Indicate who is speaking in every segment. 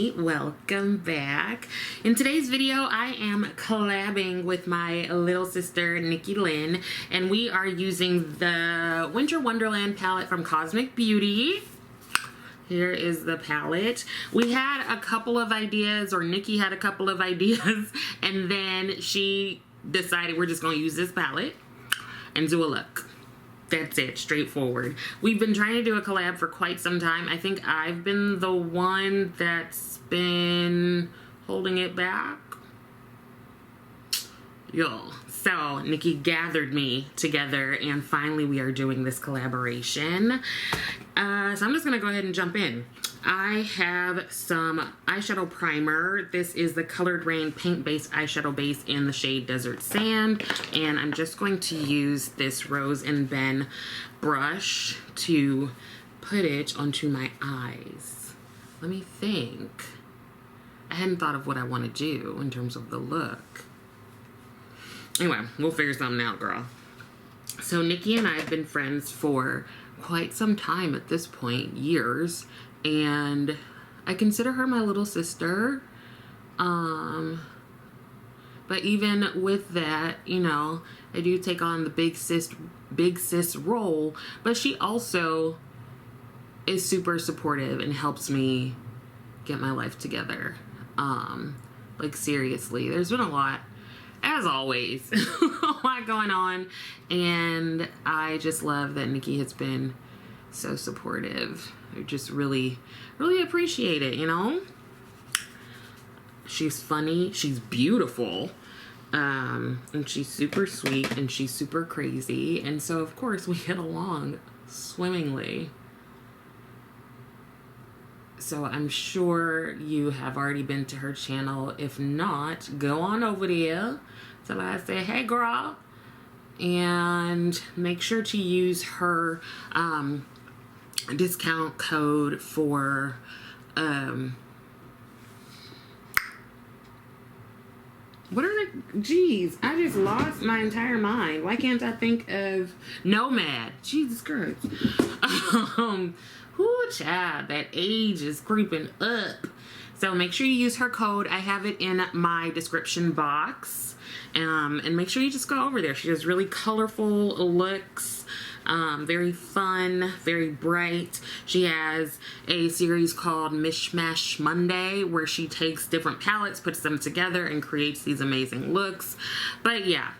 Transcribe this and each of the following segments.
Speaker 1: everybody, welcome back. In today's video I am collabing with my little sister Nikki Lynn, and we are using the Winter Wonderland palette from Cosmic Beauty. Here is the palette. We had a couple of ideas, or Nikki had a couple of ideas, and then she decided we're just going to use this palette and do a look. That's it, straightforward. We've been trying to do a collab for quite some time. I think I've been the one that's been holding it back. Yo. So Nikki gathered me together and finally we are doing this collaboration. So I'm just gonna go ahead and jump in. I have some eyeshadow primer. This is the Colored Rain paint-based eyeshadow base in the shade Desert Sand. And I'm just going to use this Rose and Ben brush to put it onto my eyes. Let me think. I hadn't thought of what I want to do in terms of the look. Anyway, we'll figure something out, girl. So Nikki and I have been friends for quite some time at this point, years. And I consider her my little sister. But even with that, you know, I do take on the big sis role, but she also is super supportive and helps me get my life together. Like seriously, there's been a lot, as always, a lot going on, and I just love that Nikki has been so supportive. I just really appreciate it, you know? She's funny, she's beautiful, and she's super sweet, and she's super crazy, and so of course we get along swimmingly. So I'm sure you have already been to her channel. If not, go on over there, tell her I say, hey girl, and make sure to use her discount code for what are the, geez, I just lost my entire mind. Why can't I think of Nomad? Jesus Christ. Whoo, child, that age is creeping up. So make sure you use her code. I have it in my description box. And make sure you just go over there. She has really colorful looks. Very fun, very bright. She has a series called Mishmash Monday where she takes different palettes, puts them together, and creates these amazing looks. But yeah,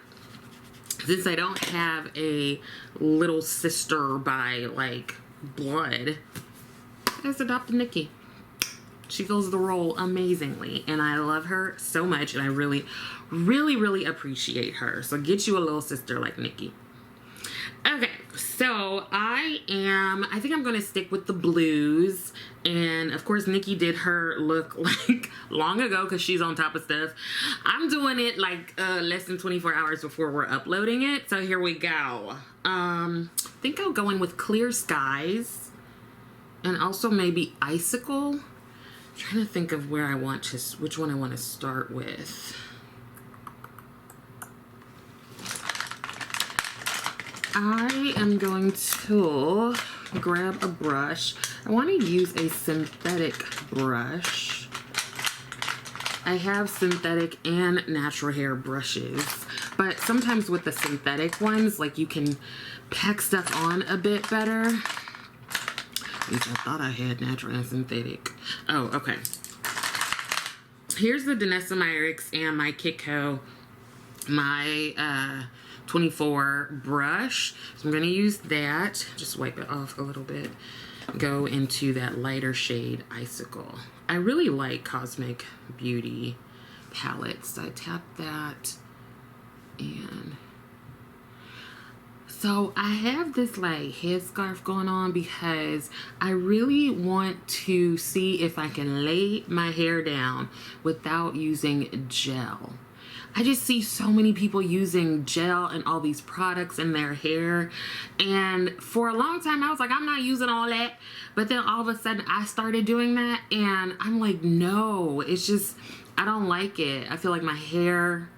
Speaker 1: since I don't have a little sister by like blood, I just adopted Nikki. She fills the role amazingly, and I love her so much, and I really appreciate her. So get you a little sister like Nikki. Okay, so I think I'm gonna stick with the blues, and of course Nikki did her look like long ago because she's on top of stuff. I'm doing it like less than 24 hours before we're uploading it, so here we go. I think I'll go in with Clear Skies, and also maybe Icicle. I'm trying to think of where I want to, which one I want to start with. I am going to grab a brush. I want to use a synthetic brush. I have synthetic and natural hair brushes, but sometimes with the synthetic ones, like you can pack stuff on a bit better. Which I thought I had natural and synthetic. Oh, okay. Here's the Danessa Myricks and my Kitco, my 24 brush. So I'm going to use that. Just wipe it off a little bit. Go into that lighter shade Icicle. I really like Cosmic Beauty palettes. So I tap that, and so I have this like headscarf going on because I really want to see if I can lay my hair down without using gel. I just see so many people using gel and all these products in their hair, and for a long time I was like, I'm not using all that, but then all of a sudden I started doing that, and I'm like, no, it's just, I don't like it. I feel like my hair,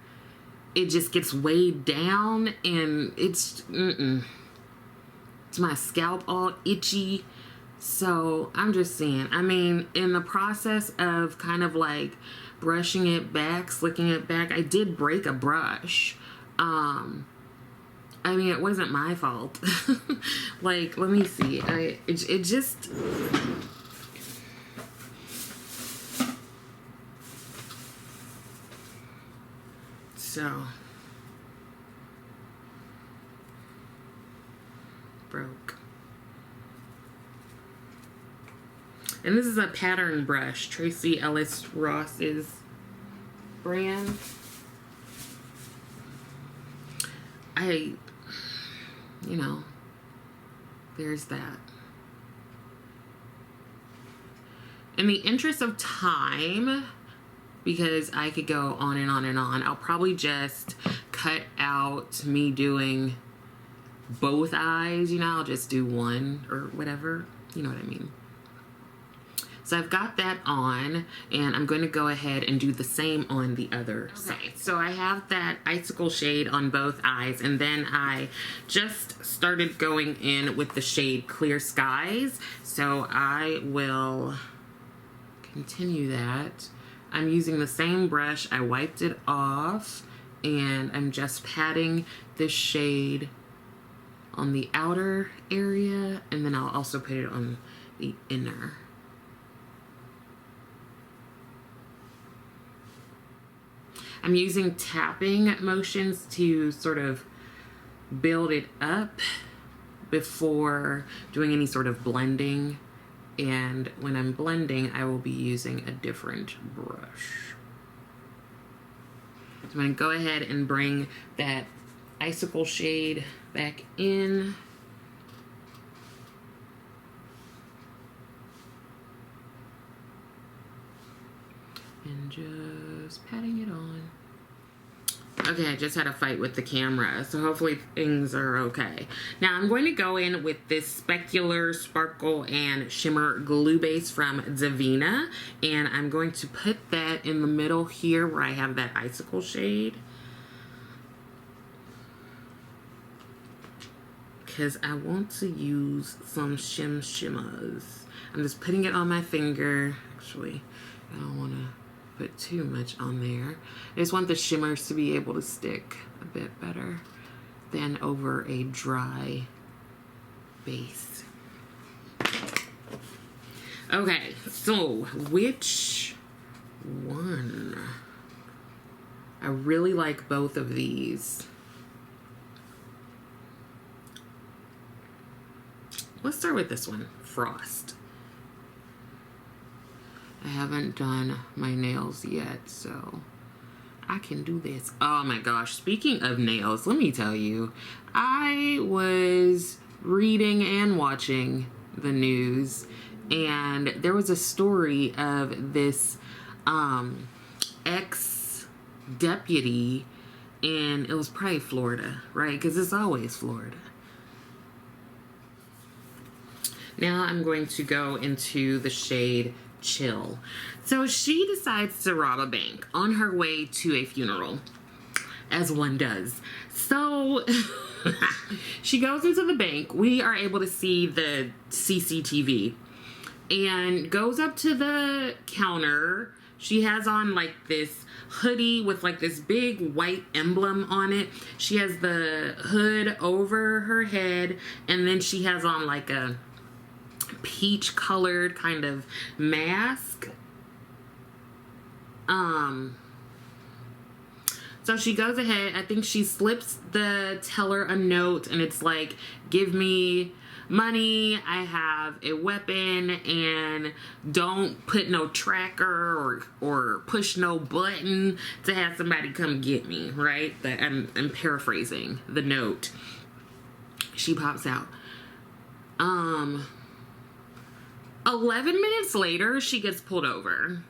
Speaker 1: it just gets weighed down, and it's, it's my scalp all itchy. So I'm just saying, I mean, in the process of kind of like brushing it back, slicking it back, I did break a brush. I mean, it wasn't my fault. Like, let me see. It just... So... broke. And this is a pattern brush, Tracy Ellis Ross's brand. You know, there's that. In the interest of time, because I could go on and on and on, I'll probably just cut out me doing both eyes, you know, I'll just do one or whatever, you know what I mean. So I've got that on, and I'm going to go ahead and do the same on the other side. So I have that icicle shade on both eyes, and then I just started going in with the shade Clear Skies. So I will continue that. I'm using the same brush. I wiped it off, and I'm just patting this shade on the outer area, and then I'll also put it on the inner. I'm using tapping motions to sort of build it up before doing any sort of blending. And when I'm blending, I will be using a different brush. So I'm going to go ahead and bring that icicle shade back in. And just patting it on. Okay, I just had a fight with the camera, so hopefully things are okay. Now I'm going to go in with this Specular Sparkle and Shimmer Glue Base from Davina, and I'm going to put that in the middle here where I have that icicle shade. Because I want to use some shimmers. I'm just putting it on my finger. Actually, I don't want to put too much on there. I just want the shimmers to be able to stick a bit better than over a dry base. Okay, so which one? I really like both of these. Let's start with this one, Frost. I haven't done my nails yet, so I can do this. Oh my gosh, speaking of nails, let me tell you, I was reading and watching the news, and there was a story of this ex-deputy, and it was probably Florida, right? Because it's always Florida. Now I'm going to go into the shade Chill. So she decides to rob a bank on her way to a funeral, as one does. So she goes into the bank. We are able to see the CCTV, and goes up to the counter. She has on like this hoodie with like this big white emblem on it. She has the hood over her head, and then she has on like a peach colored kind of mask. So she goes ahead, I think she slips the teller a note, and it's like, give me money, I have a weapon, and don't put no tracker or push no button to have somebody come get me, right? I'm paraphrasing the note. She pops out. 11 minutes later, she gets pulled over.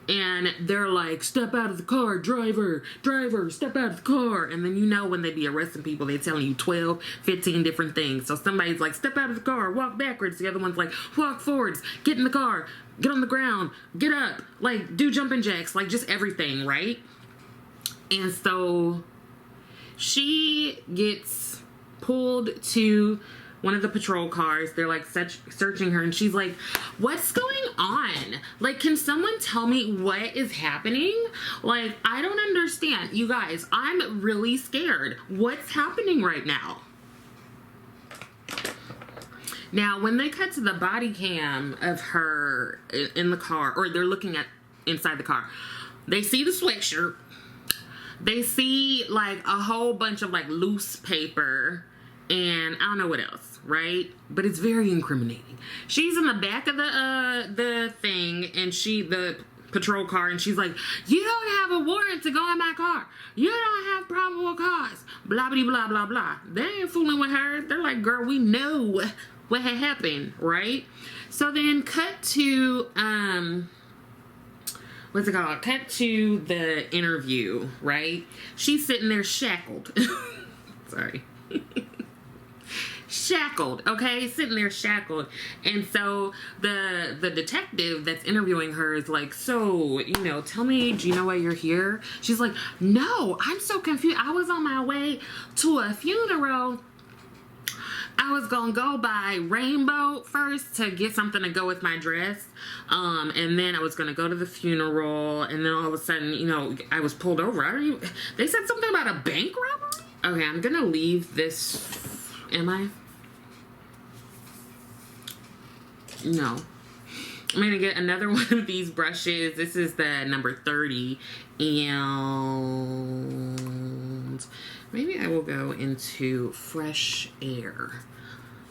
Speaker 1: And they're like, step out of the car, driver, step out of the car. And then you know when they be arresting people, they're telling you 12, 15 different things. So somebody's like, step out of the car, walk backwards. The other one's like, walk forwards, get in the car, get on the ground, get up, like do jumping jacks, like just everything, right? And so she gets pulled to one of the patrol cars. They're like searching her, and she's like, what's going on? Like, can someone tell me what is happening? Like, I don't understand. You guys, I'm really scared. What's happening right now? Now, when they cut to the body cam of her in the car, or they're looking at inside the car, they see the sweatshirt. They see like a whole bunch of like loose paper and I don't know what else, right? But it's very incriminating. She's in the back of the thing, and the patrol car, and she's like, you don't have a warrant to go in my car. You don't have probable cause. Blah, blah, blah, blah, blah. They ain't fooling with her. They're like, girl, we know what had happened, right? So then cut to, what's it called? Cut to the interview, right? She's sitting there shackled. Sorry. Shackled, okay? Sitting there shackled. And so the detective that's interviewing her is like, so, you know, tell me, do you know why you're here? She's like, no, I'm so confused. I was on my way to a funeral. I was gonna go by Rainbow first to get something to go with my dress. And then I was gonna go to the funeral, and then all of a sudden, you know, I was pulled over. They said something about a bank robbery? Okay, I'm gonna leave this. Am I? No. I'm going to get another one of these brushes. This is the number 30. And maybe I will go into Fresh Air.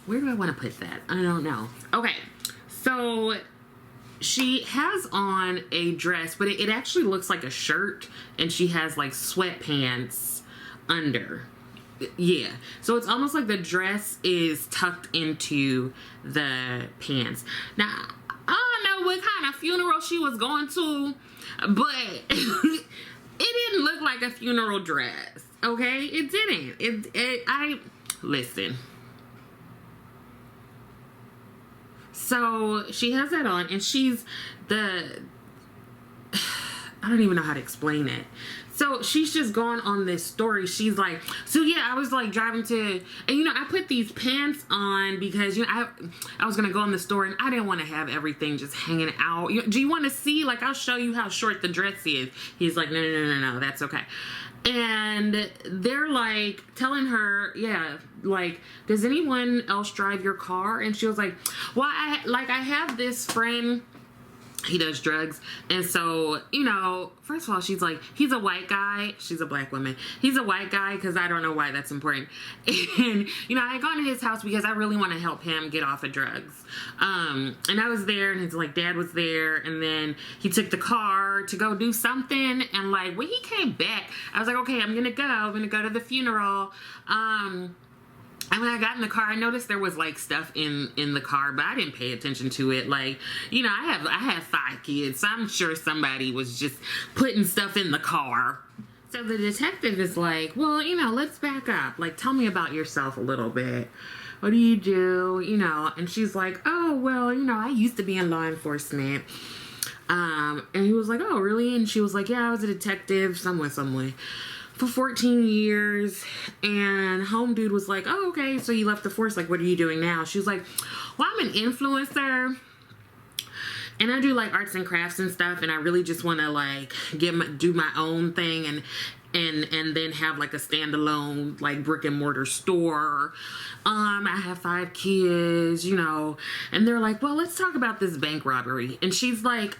Speaker 1: Where do I want to put that? I don't know. Okay. So she has on a dress, but it actually looks like a shirt. And she has like sweatpants under. Yeah, so it's almost like the dress is tucked into the pants. Now, I don't know what kind of funeral she was going to, but it didn't look like a funeral dress, okay? It didn't. Listen. So she has that on, and she's I don't even know how to explain it. So she's just going on this story. She's like, so yeah, I was like driving to, and you know, I put these pants on because, you know, I was going to go in the store, and I didn't want to have everything just hanging out. Do you want to see? Like, I'll show you how short the dress is. He's like, no, that's okay. And they're like telling her, yeah, like, does anyone else drive your car? And she was like, well, I have this friend. He does drugs. And so, you know, first of all, she's like, he's a white guy. She's a black woman. He's a white guy because I don't know why that's important. And, you know, I had gone to his house because I really want to help him get off of drugs. And I was there, and his, like, dad was there. And then he took the car to go do something. And, like, when he came back, I was like, okay, I'm going to go. I'm going to go to the funeral. And when I got in the car, I noticed there was like stuff in the car, but I didn't pay attention to it. Like, you know, I have 5 kids, so I'm sure somebody was just putting stuff in the car. So the detective is like, well, you know, let's back up. Like, tell me about yourself a little bit. What do you do? You know, and she's like, oh, well, you know, I used to be in law enforcement. And he was like, oh, really? And she was like, yeah, I was a detective some way. For 14 years, and home dude was like, oh, okay, so you left the force, like, what are you doing now? She was like, well, I'm an influencer, and I do, like, arts and crafts and stuff, and I really just want to, like, do my own thing, and then have, like, a standalone, like, brick and mortar store. I have 5 kids, you know, and they're like, well, let's talk about this bank robbery, and she's like,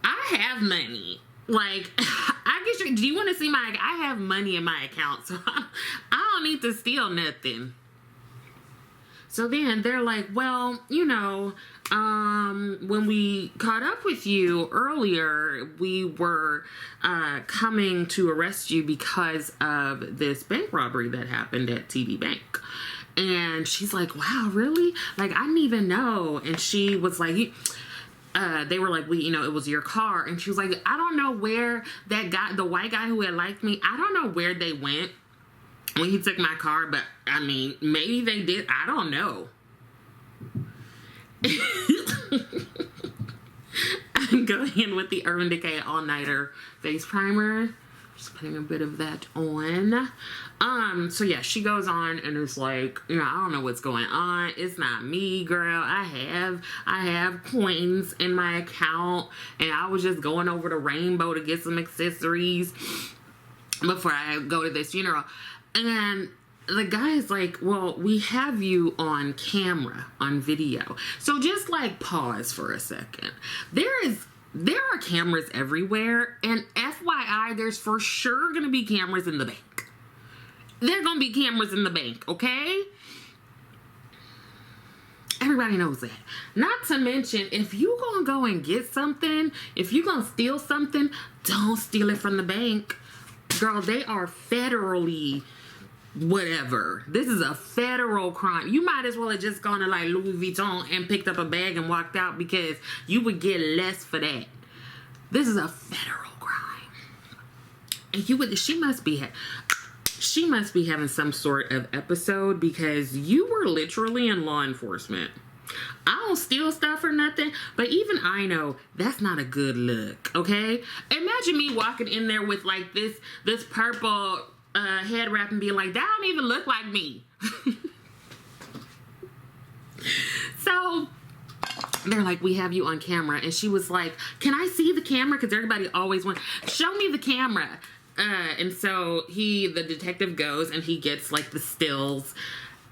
Speaker 1: I have money. Like, do you want to see I have money in my account, so I don't need to steal nothing. So then they're like, well, you know, when we caught up with you earlier, we were coming to arrest you because of this bank robbery that happened at TD Bank. And she's like, wow, really? Like, I didn't even know. And she was like, they were like, you know, it was your car. And she was like, I don't know where that guy, the white guy who had liked me, I don't know where they went when he took my car, but I mean, maybe they did. I don't know. I'm going in with the Urban Decay All Nighter Face Primer. Just putting a bit of that on. So yeah, she goes on and is like, you know, I don't know what's going on. It's not me, girl. I have coins in my account, and I was just going over to Rainbow to get some accessories before I go to this funeral. And the guy is like, well, we have you on camera, on video. So just like pause for a second. There are cameras everywhere, and FYI, there's for sure gonna be cameras in the bank. There are gonna be cameras in the bank, okay? Everybody knows that. Not to mention, if you gonna go and get something, if you gonna steal something, don't steal it from the bank. Girl, they are federally whatever. This is a federal crime. You might as well have just gone to like Louis Vuitton and picked up a bag and walked out, because you would get less for that. This is a federal crime. And she must be having some sort of episode, because you were literally in law enforcement. I don't steal stuff or nothing, but even I know that's not a good look, okay? Imagine me walking in there with like this purple head wrap and being like, that don't even look like me. So they're like, we have you on camera. And she was like, can I see the camera? Because everybody always wants, show me the camera. And so the detective goes and he gets like the stills.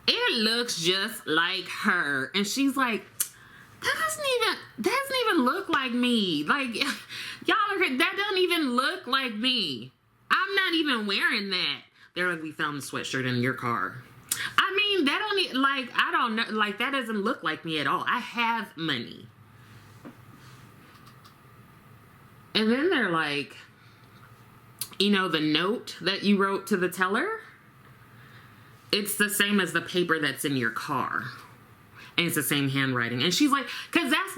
Speaker 1: It looks just like her. And she's like, that doesn't even look like me. Like, y'all, that doesn't even look like me. I'm not even wearing that. They're like, we found the sweatshirt in your car. I mean, that don't, like, I don't know, like, that doesn't look like me at all. I have money. And then they're like, you know, the note that you wrote to the teller, it's the same as the paper that's in your car. And it's the same handwriting. And she's like, because that's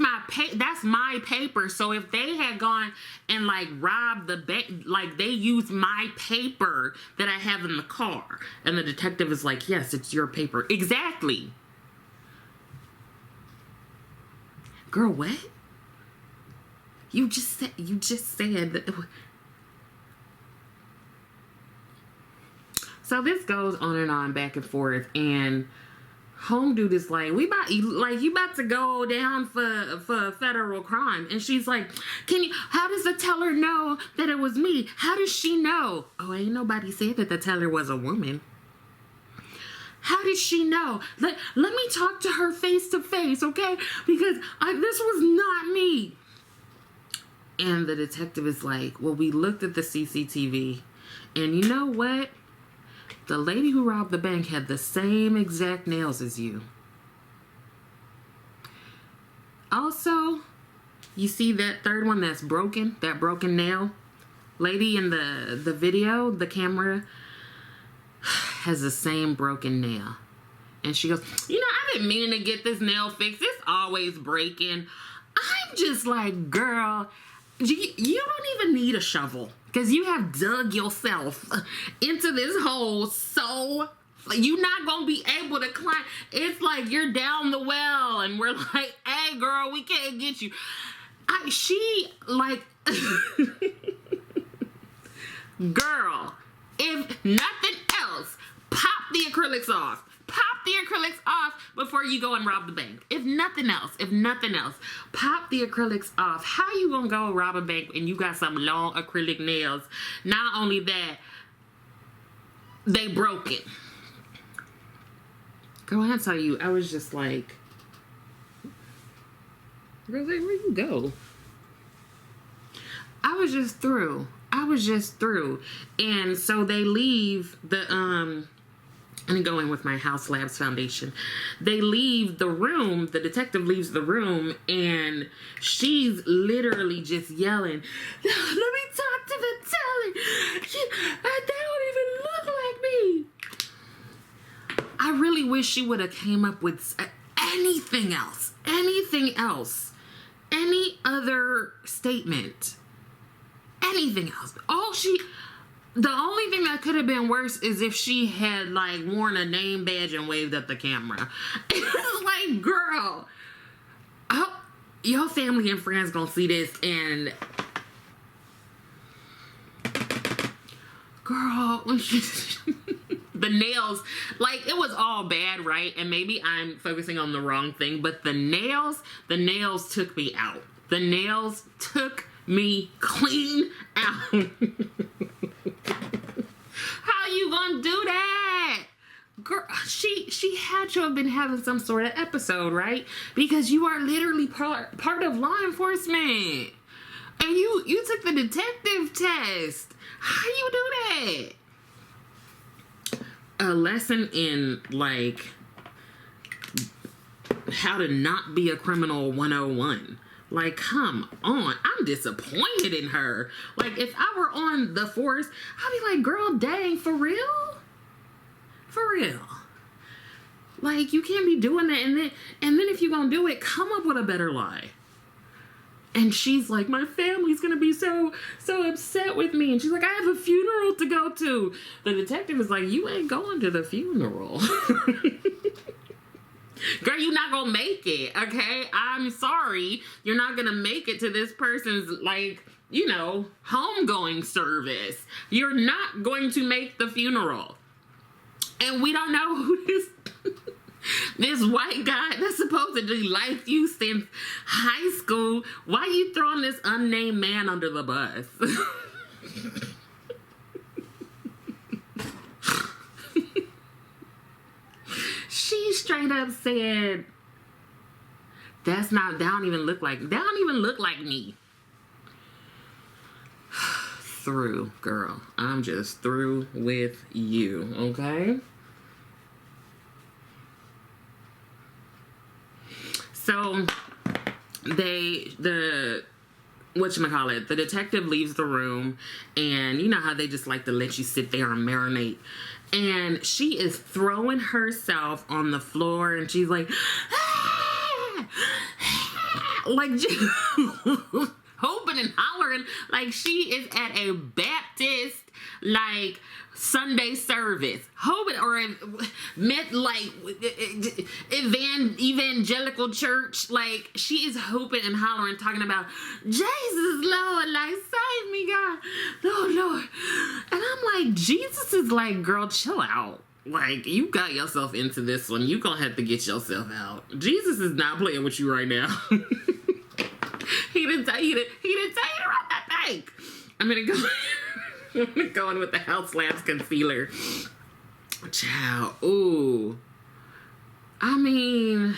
Speaker 1: my paper. So if they had gone and like robbed the bank, like they used my paper that I have in the car. And the detective is like, yes, it's your paper. Exactly. Girl, what? You just said that. So this goes on and on, back and forth, and home dude is like, you about to go down for a federal crime. And she's like, how does the teller know that it was me? How does she know? Oh, ain't nobody said that the teller was a woman. How did she know? Let me talk to her face to face, okay? Because this was not me. And the detective is like, well, we looked at the CCTV, and you know what? The lady who robbed the bank had the same exact nails as you. Also, you see that third one that's broken? That broken nail? Lady in the video, the camera, has the same broken nail. And she goes, you know, I've been meaning to get this nail fixed. It's always breaking. I'm just like, girl, you don't even need a shovel. Because you have dug yourself into this hole, so you're not going to be able to climb. It's like you're down the well, and we're like, hey, girl, we can't get you. Girl, if nothing else, pop the acrylics off. Pop the acrylics off before you go and rob the bank. If nothing else, pop the acrylics off. How you gonna go rob a bank and you got some long acrylic nails? Not only that, they broke it. Girl, I tell you, I was just like, girl, where you go? I was just through. And so they leave the, I'm going with my Haus Labs foundation. They leave the room, the detective leaves the room, and she's literally just yelling, let me talk to the teller. They don't even look like me. I really wish she would have came up with anything else, any other statement, anything else. The only thing that could have been worse is if she had, like, worn a name badge and waved at the camera. It's like, girl, your family and friends gonna see this, and girl, when she, the nails, like, it was all bad, right? And maybe I'm focusing on the wrong thing, but the nails took me out. The nails took me clean out. How you gonna do that? Girl, she had to have been having some sort of episode, right? Because you are literally part of law enforcement. And you took the detective test. How you do that? A lesson in, like, how to not be a criminal 101. Like, come on. I'm disappointed in her. Like, if I were on the force, I'd be like, girl, dang, for real? For real. Like, you can't be doing that. And then if you're going to do it, come up with a better lie. And she's like, my family's going to be so upset with me. And she's like, I have a funeral to go to. The detective is like, you ain't going to the funeral. Girl, you're not going to make it, okay? I'm sorry. You're not going to make it to this person's, like, you know, homegoing service. You're not going to make the funeral. And we don't know who this white guy that's supposedly liked you since high school. Why you throwing this unnamed man under the bus? She straight up said, that don't even look like me. Through, girl. I'm just through with you, okay? So the detective leaves the room, and you know how they just like to let you sit there and marinate. And she is throwing herself on the floor, and she's like, ah! Like, hoping and hollering like she is at a Baptist, like, Sunday service, hoping, or met, like, evangelical church. Like, she is hoping and hollering, talking about, Jesus, Lord, like, save me, God, Lord. And I'm like, Jesus is like, girl, chill out. Like, you got yourself into this one. You gonna have to get yourself out. Jesus is not playing with you right now. He didn't tell you to run that bank. I'm gonna go in with the House Labs concealer. Child, ooh. I mean,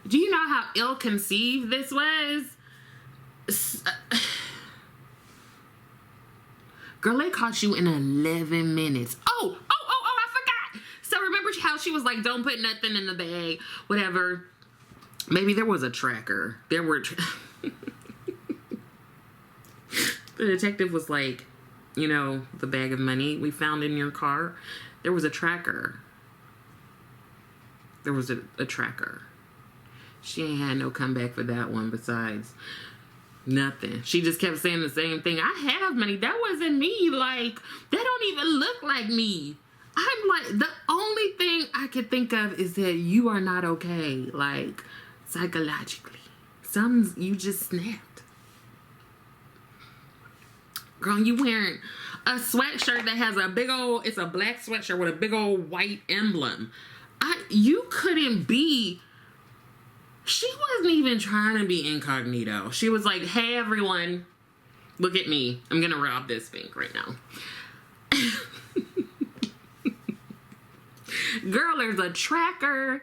Speaker 1: do you know how ill-conceived this was? Girl, they caught you in 11 minutes. Oh, I forgot. So remember how she was like, don't put nothing in the bag, whatever. Maybe there was a tracker. There were... The detective was like, you know, the bag of money we found in your car, there was a tracker. There was a tracker. She ain't had no comeback for that one besides nothing. She just kept saying the same thing. I have money. That wasn't me. Like, that don't even look like me. I'm like, the only thing I could think of is that you are not okay. Like, psychologically. You just snapped. Girl, you wearing a sweatshirt that has it's a black sweatshirt with a big old white emblem. You couldn't be, she wasn't even trying to be incognito. She was like, hey everyone, look at me. I'm gonna rob this bank right now. Girl, there's a tracker.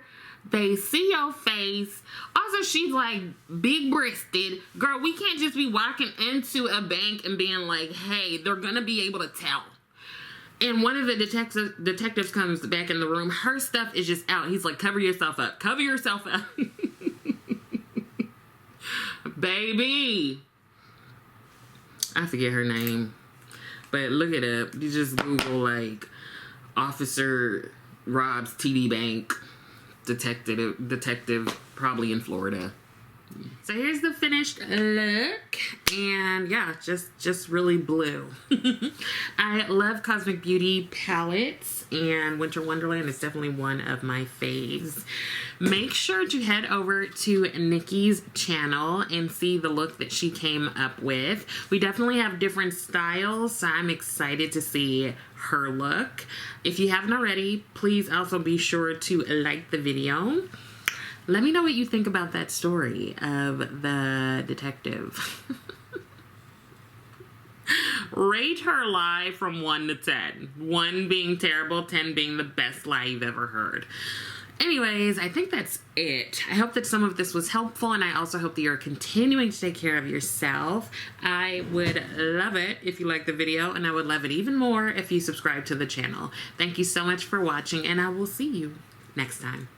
Speaker 1: They see your face. Also, she's like big-breasted. Girl, we can't just be walking into a bank and being like, hey, they're gonna be able to tell. And one of the detectives comes back in the room. Her stuff is just out. He's like, cover yourself up. Cover yourself up. Baby. I forget her name. But look it up. You just Google, like, officer robs TD Bank. Detective, probably in Florida. So here's the finished look, and yeah, just really blue. I love Cosmic Beauty palettes, and Winter Wonderland is definitely one of my faves. Make sure to head over to Nikki's channel and see the look that she came up with. We definitely have different styles, so I'm excited to see her look. If you haven't already, please also be sure to like the video. Let me know what you think about that story of the detective. Rate her lie from 1 to 10. 1 being terrible, 10 being the best lie you've ever heard. Anyways, I think that's it. I hope that some of this was helpful, and I also hope that you're continuing to take care of yourself. I would love it if you liked the video, and I would love it even more if you subscribe to the channel. Thank you so much for watching, and I will see you next time.